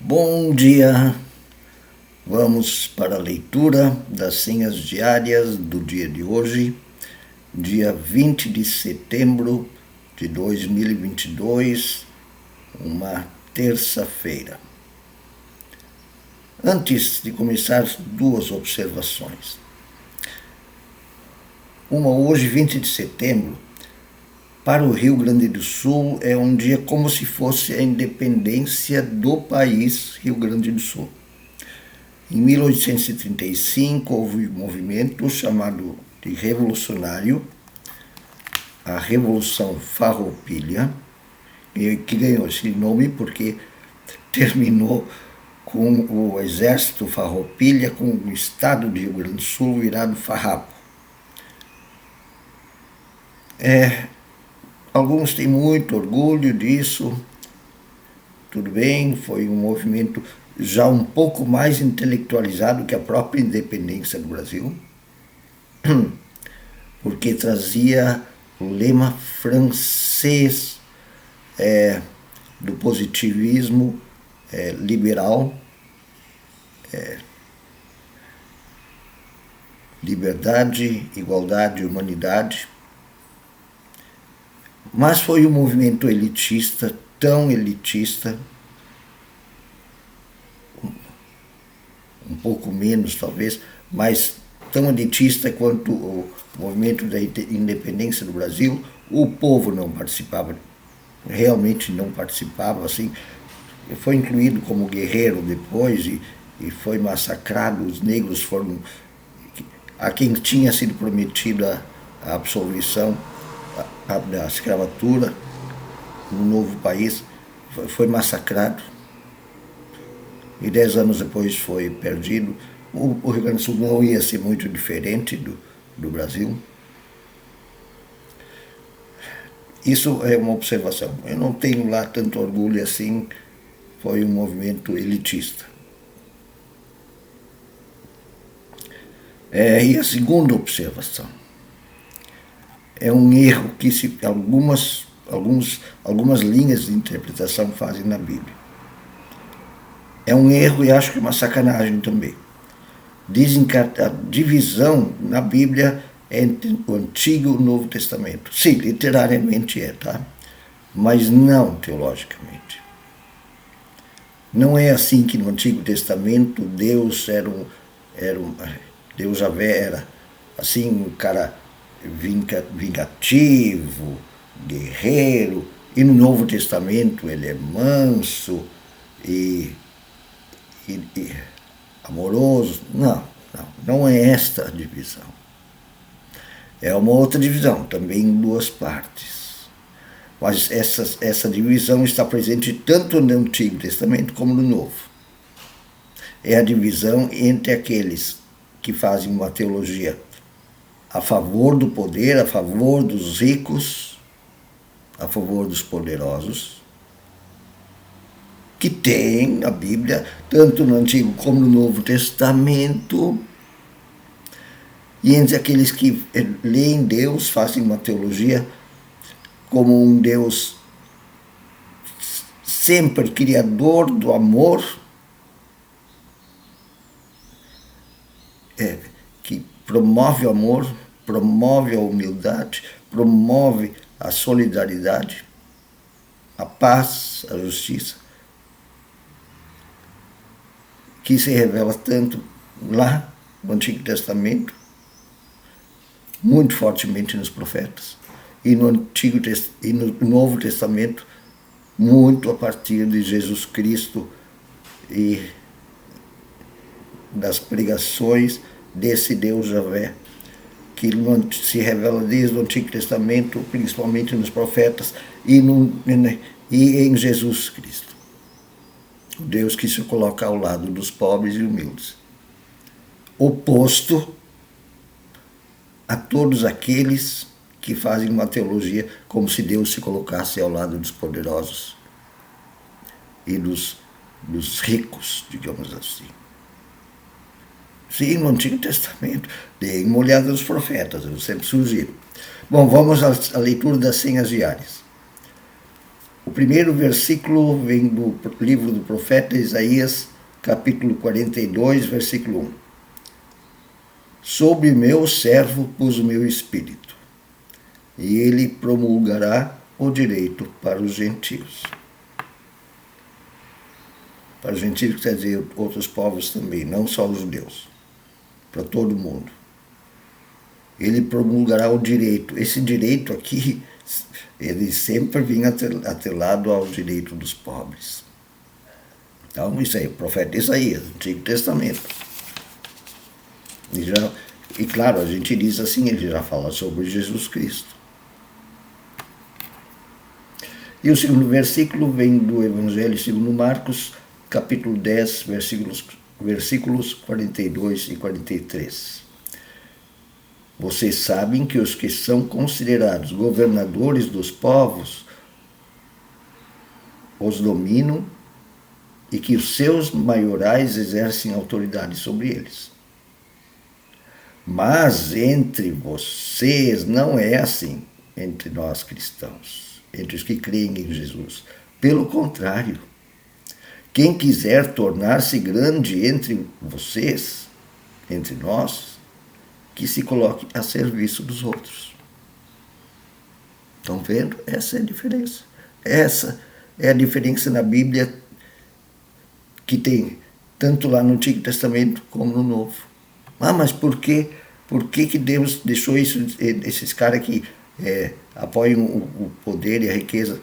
Bom dia! Vamos para a leitura das senhas diárias do dia de hoje, dia 20 de setembro de 2022, uma terça-feira. Antes de começar, duas observações. Uma hoje, 20 de setembro, para o Rio Grande do Sul é um dia como se fosse a independência do país Rio Grande do Sul. Em 1835 houve um movimento chamado de revolucionário, a Revolução Farroupilha, que ganhou esse nome porque terminou com o exército Farroupilha, com o estado de Rio Grande do Sul virado farrapo. Alguns têm muito orgulho disso, tudo bem, foi um movimento já um pouco mais intelectualizado que a própria independência do Brasil, porque trazia o lema francês do positivismo liberal, liberdade, igualdade, humanidade. Mas foi um movimento elitista, tão elitista, um pouco menos talvez, mas tão elitista quanto o movimento da independência do Brasil. O povo não participava, realmente não participava, assim, foi incluído como guerreiro depois e foi massacrado. Os negros foram, a quem tinha sido prometida a absolvição da escravatura no novo país, foi massacrado e 10 anos depois foi perdido. O Rio Grande do Sul não ia ser muito diferente do Brasil. Isso é uma observação. Eu não tenho lá tanto orgulho assim, foi um movimento elitista. E a segunda observação é um erro que algumas linhas de interpretação fazem na Bíblia. É um erro e acho que uma sacanagem também. Dizem que a divisão na Bíblia é entre o Antigo e o Novo Testamento. Sim, literariamente é, tá? Mas não teologicamente. Não é assim que no Antigo Testamento Deus Deus Javé era assim, um cara vingativo, guerreiro, e no Novo Testamento ele é manso e amoroso. Não é esta a divisão. É uma outra divisão, também em duas partes. Mas essa divisão está presente tanto no Antigo Testamento como no Novo. É a divisão entre aqueles que fazem uma teologia a favor do poder, a favor dos ricos, a favor dos poderosos, que tem a Bíblia, tanto no Antigo como no Novo Testamento, e entre aqueles que leem Deus, fazem uma teologia como um Deus sempre criador do amor, que promove o amor, promove a humildade, promove a solidariedade, a paz, a justiça, que se revela tanto lá no Antigo Testamento, muito fortemente nos profetas, e no Novo Testamento, muito a partir de Jesus Cristo e das pregações desse Deus Javé, que se revela desde o Antigo Testamento, principalmente nos profetas e em Jesus Cristo. O Deus que se coloca ao lado dos pobres e humildes, oposto a todos aqueles que fazem uma teologia como se Deus se colocasse ao lado dos poderosos e dos ricos, digamos assim. Sim, no Antigo Testamento. Deem uma olhada nos profetas, eu sempre sugiro. Bom, vamos à leitura das senhas diárias. O primeiro versículo vem do livro do profeta Isaías, capítulo 42, versículo 1. Sobre meu servo pus o meu espírito, e ele promulgará o direito para os gentios. Para os gentios quer dizer outros povos também, não só os judeus, para todo mundo. Ele promulgará o direito. Esse direito aqui, ele sempre vinha atrelado ao direito dos pobres. Então, isso aí, o profeta Isaías, Antigo Testamento. E claro, a gente diz assim, ele já fala sobre Jesus Cristo. E o segundo versículo vem do Evangelho segundo Marcos, capítulo 10, versículos 42 e 43. Vocês sabem que os que são considerados governadores dos povos os dominam e que os seus maiorais exercem autoridade sobre eles. Mas entre vocês não é assim, entre nós cristãos, entre os que creem em Jesus. Pelo contrário, quem quiser tornar-se grande entre vocês, entre nós, que se coloque a serviço dos outros. Estão vendo? Essa é a diferença. Essa é a diferença na Bíblia que tem tanto lá no Antigo Testamento como no Novo. Ah, mas por quê? Por que Deus deixou isso, esses caras que apoiam o poder e a riqueza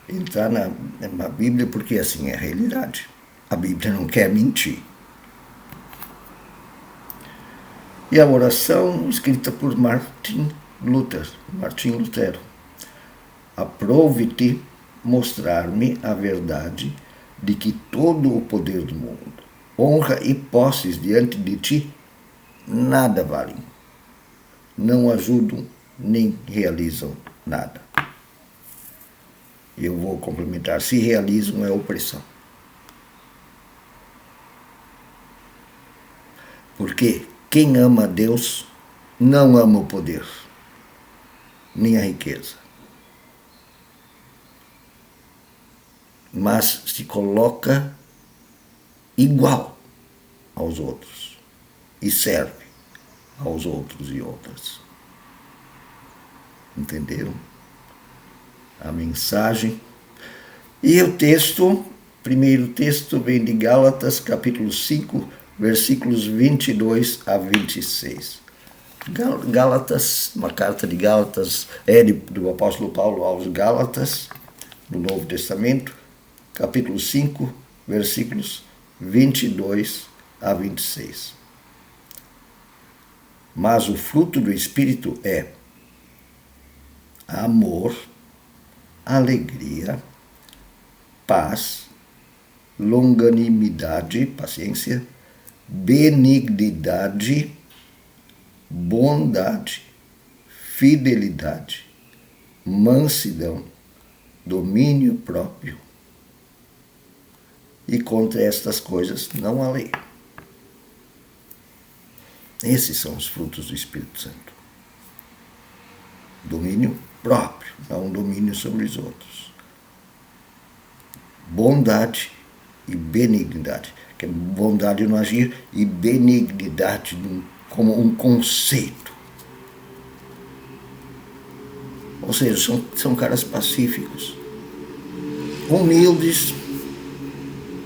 entrar na Bíblia? Porque assim é a realidade. A Bíblia não quer mentir. E a oração escrita por Martim Lutero. Aprove-te mostrar-me a verdade de que todo o poder do mundo, honra e posses diante de ti, nada valem. Não ajudam nem realizam nada. Eu vou complementar, se realizam é opressão. Porque quem ama a Deus não ama o poder, nem a riqueza. Mas se coloca igual aos outros e serve aos outros e outras. Entenderam? A mensagem. E o texto, primeiro texto vem de Gálatas, capítulo 5, versículos 22 a 26. Gálatas, uma carta de Gálatas, do apóstolo Paulo aos Gálatas, no Novo Testamento, capítulo 5, versículos 22 a 26. Mas o fruto do Espírito é amor, alegria, paz, longanimidade, paciência, benignidade, bondade, fidelidade, mansidão, domínio próprio. E contra estas coisas não há lei. Esses são os frutos do Espírito Santo. Domínio próprio, não domínio sobre os outros. Bondade e benignidade. Que é bondade no agir e benignidade como um conceito. Ou seja, são caras pacíficos, humildes,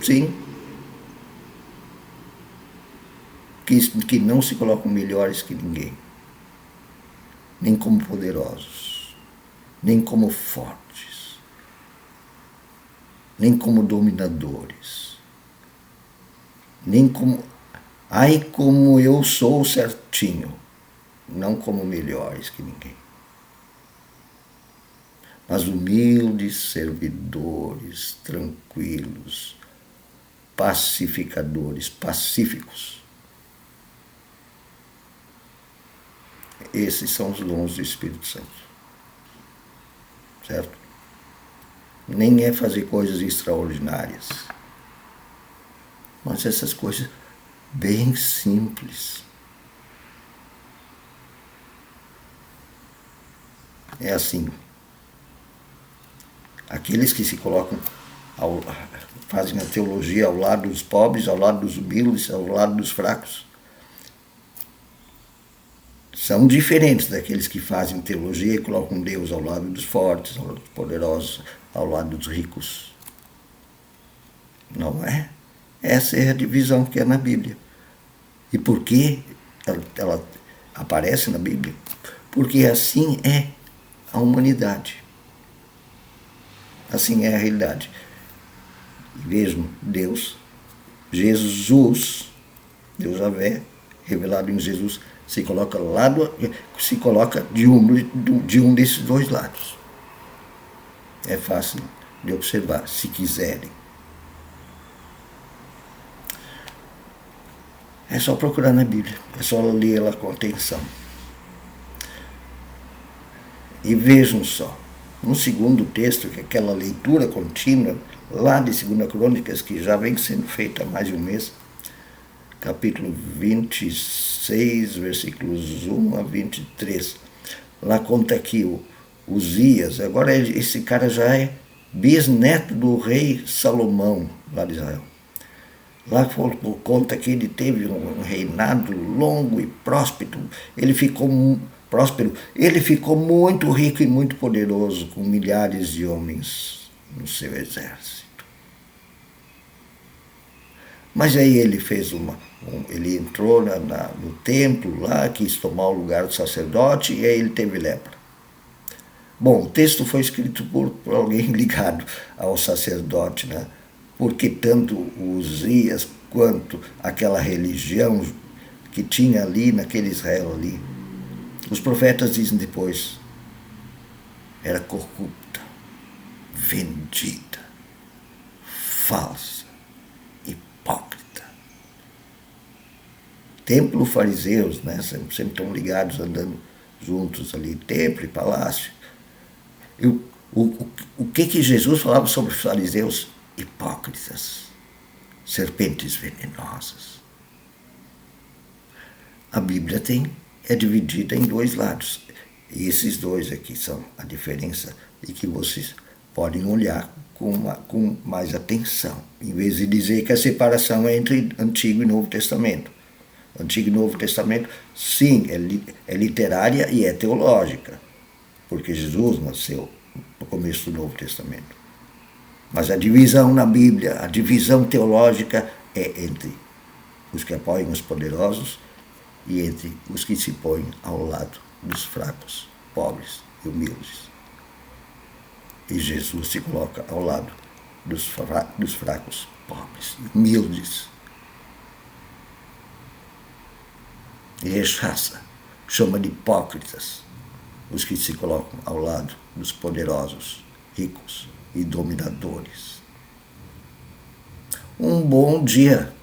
sim, que não se colocam melhores que ninguém, nem como poderosos, nem como fortes, nem como dominadores, nem como, ai como eu sou certinho, não como melhores que ninguém. Mas humildes, servidores, tranquilos, pacificadores, pacíficos. Esses são os dons do Espírito Santo. Certo? Nem é fazer coisas extraordinárias, mas essas coisas bem simples. É assim. Aqueles que se colocam, fazem a teologia ao lado dos pobres, ao lado dos humildes, ao lado dos fracos, são diferentes daqueles que fazem teologia e colocam Deus ao lado dos fortes, ao lado dos poderosos, ao lado dos ricos. Não é? Essa é a divisão que é na Bíblia. E por que ela aparece na Bíblia? Porque assim é a humanidade. Assim é a realidade. E vejam, Deus, Jesus, Deus Javé, revelado em Jesus, se coloca de um desses dois lados. É fácil de observar, se quiserem. É só procurar na Bíblia, é só ler ela com atenção. E vejam só, no segundo texto, que é aquela leitura contínua, lá de 2 Crônicas, que já vem sendo feita há mais de um mês, capítulo 26, versículos 1 a 23. Lá conta que o Uzias, agora esse cara já é bisneto do rei Salomão, lá de Israel. Lá conta que ele teve um reinado longo e próspero. Ele ficou muito rico e muito poderoso, com milhares de homens no seu exército. Mas aí ele fez ele entrou no templo lá, quis tomar o lugar do sacerdote, e aí ele teve lepra. Bom, o texto foi escrito por alguém ligado ao sacerdote, né? Porque tanto Uzias quanto aquela religião que tinha ali, naquele Israel ali, os profetas dizem depois, era corrupta, vendida, falsa, hipócrita. Templo, fariseus, né? Sempre estão ligados, andando juntos ali, templo e palácio. O que Jesus falava sobre os fariseus? Hipócritas, serpentes venenosas. A Bíblia é dividida em dois lados. E esses dois aqui são a diferença e que vocês podem olhar com mais atenção, em vez de dizer que a separação é entre Antigo e Novo Testamento. Antigo e Novo Testamento, sim, é literária e é teológica, porque Jesus nasceu no começo do Novo Testamento. Mas a divisão na Bíblia, a divisão teológica é entre os que apoiam os poderosos e entre os que se põem ao lado dos fracos, pobres e humildes. E Jesus se coloca ao lado dos fracos, pobres e humildes. E rechaça, chama de hipócritas os que se colocam ao lado dos poderosos, ricos e dominadores. Um bom dia.